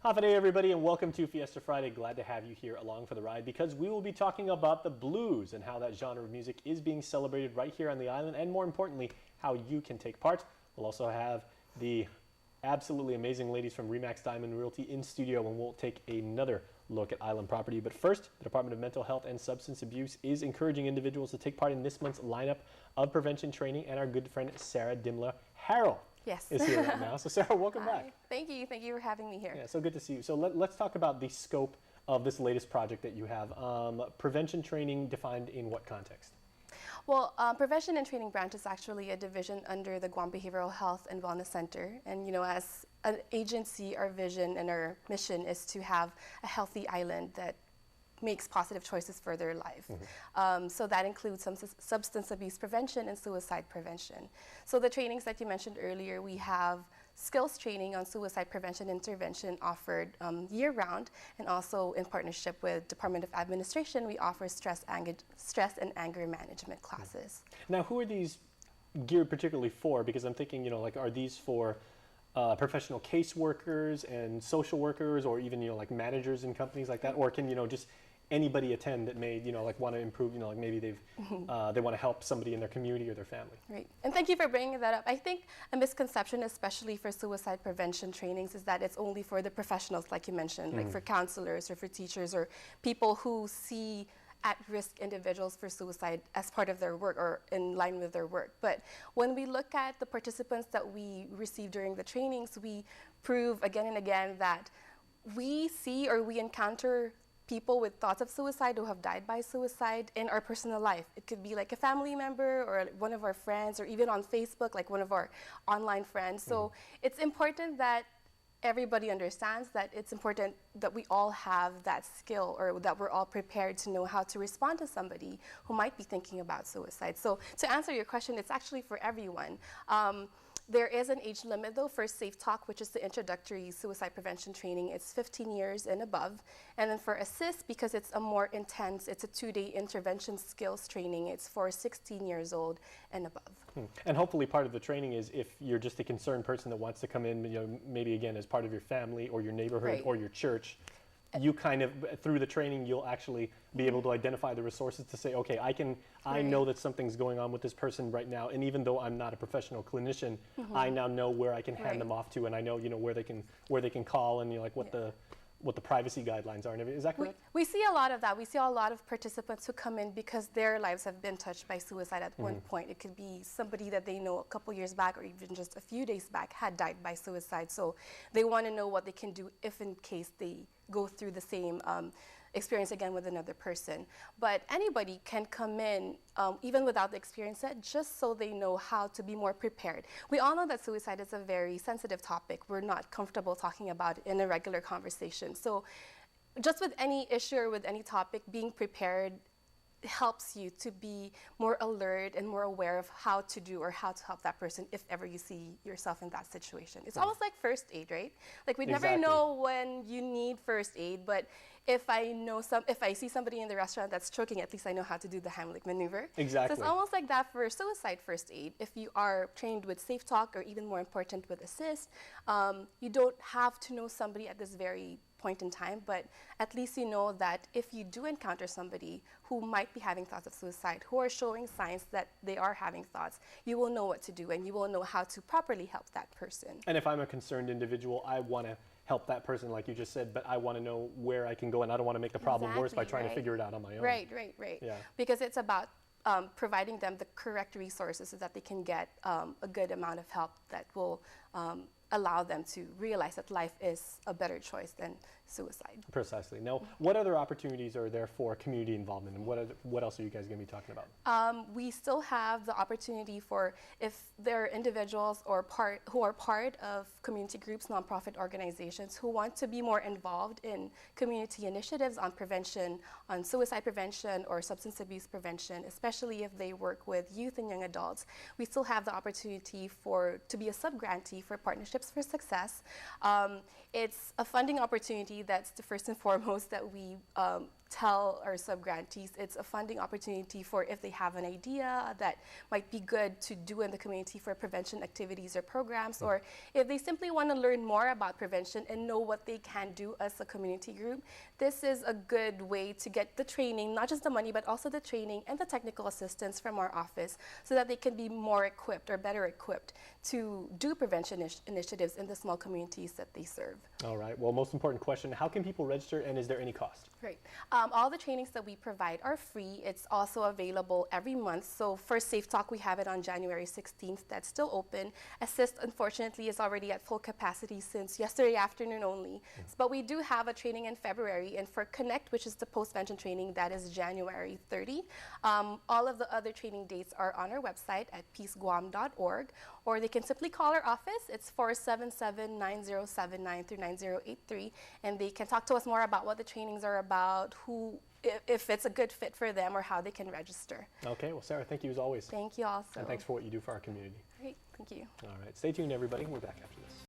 Hafa everybody, and welcome to Fiesta Friday. Glad to have you here along for the ride because we will be talking about the blues and how that genre of music is being celebrated right here on the island, and more importantly, how you can take part. We'll also have the absolutely amazing ladies from Remax Diamond Realty in studio, and we'll take another look at island property. But first, the Department of Mental Health and Substance Abuse is encouraging individuals to take part in this month's lineup of prevention training, and our good friend Sarah Dimla Harrell is here right now. So Sarah, welcome back. Thank you. Thank you for having me here. Yeah, so good to see you. So let's talk about the scope of this latest project that you have. Prevention training defined in what context? Well, Prevention and Training Branch is actually a division under the Guam Behavioral Health and Wellness Center. And, you know, as an agency, our vision and our mission is to have a healthy island that makes positive choices for their life. So that includes some substance abuse prevention and suicide prevention. So the trainings that you mentioned earlier, we have skills training on suicide prevention intervention offered year-round, and also in partnership with Department of Administration, we offer stress and anger management classes. Now, who are these geared particularly for? Because I'm thinking, you know, like, are these for professional caseworkers and social workers, or even, you know, like managers in companies like that, or can, you know, just anybody attend that may, you know, like want to improve, you know, like maybe they've they want to help somebody in their community or their family? Right, and thank you for bringing that up. I think a misconception, especially for suicide prevention trainings, is that it's only for the professionals, like you mentioned, like for counselors or for teachers or people who see at-risk individuals for suicide as part of their work or in line with their work. But when we look at the participants that we receive during the trainings, we prove again and again that we see or we encounter people with thoughts of suicide who have died by suicide in our personal life. It could be like a family member or one of our friends, or even on Facebook, like one of our online friends. So it's important that everybody understands that it's important that we all have that skill, or that we're all prepared to know how to respond to somebody who might be thinking about suicide. So to answer your question, it's actually for everyone. There is an age limit, though, for Safe Talk, which is the introductory suicide prevention training. It's 15 years and above. And then for Assist, because it's a more intense, it's a 2-day intervention skills training, it's for 16 years old and above. And hopefully part of the training is, if you're just a concerned person that wants to come in, you know, maybe again as part of your family or your neighborhood or your church, you kind of, through the training, you'll actually be able to identify the resources to say, okay, I know that something's going on with this person right now, and even though I'm not a professional clinician, I now know where I can hand them off to, and I know, you know, where they can call, and, you know, like what the privacy guidelines are and everything. Is that correct? We see a lot of that. We see a lot of participants who come in because their lives have been touched by suicide at one point. It could be somebody that they know a couple years back, or even just a few days back, had died by suicide. So they want to know what they can do if in case they go through the same experience again with another person. But anybody can come in, even without the experience set, just so they know how to be more prepared. We all know that suicide is a very sensitive topic. We're not comfortable talking about it in a regular conversation. So just with any issue or with any topic, being prepared helps you to be more alert and more aware of how to do or how to help that person if ever you see yourself in that situation. It's almost like first aid, right? Like, we never know when you need first aid, but if I see somebody in the restaurant that's choking, at least I know how to do the Heimlich maneuver. Exactly. So it's almost like that for suicide first aid. If you are trained with Safe Talk, or even more important with Assist, you don't have to know somebody at this very point in time, but at least you know that if you do encounter somebody who might be having thoughts of suicide, who are showing signs that they are having thoughts, you will know what to do, and you will know how to properly help that person. And if I'm a concerned individual, I want to help that person, like you just said, but I want to know where I can go, and I don't want to make the problem worse by trying to figure it out on my own. Right. Yeah. Because it's about providing them the correct resources so that they can get a good amount of help that will allow them to realize that life is a better choice than suicide. Precisely. Now, what other opportunities are there for community involvement, and what else are you guys going to be talking about? We still have the opportunity for, if there are individuals who are part of community groups, nonprofit organizations, who want to be more involved in community initiatives on prevention, on suicide prevention or substance abuse prevention, especially if they work with youth and young adults. We still have the opportunity to be a sub-grantee for Partnerships for Success. It's a funding opportunity opportunity that's the first and foremost that we tell our subgrantees. It's a funding opportunity for if they have an idea that might be good to do in the community for prevention activities or programs, or if they simply want to learn more about prevention and know what they can do as a community group. This is a good way to get the training, not just the money, but also the training and the technical assistance from our office so that they can be more equipped or better equipped to do prevention initiatives in the small communities that they serve. All right. Well, most important question, how can people register and is there any cost? Right. All the trainings that we provide are free. It's also available every month. So for Safe Talk, we have it on January 16th. That's still open. Assist, unfortunately, is already at full capacity since yesterday afternoon only. But we do have a training in February. And for Connect, which is the post-vention training, that is January 30. All of the other training dates are on our website at peaceguam.org, or they can simply call our office. It's 477-9079 through 9083, and they can talk to us more about what the trainings are about, if it's a good fit for them, or how they can register. Okay, well, Sarah, thank you as always. Thank you also. And thanks for what you do for our community. Great, thank you. All right, stay tuned, everybody. We're back after this.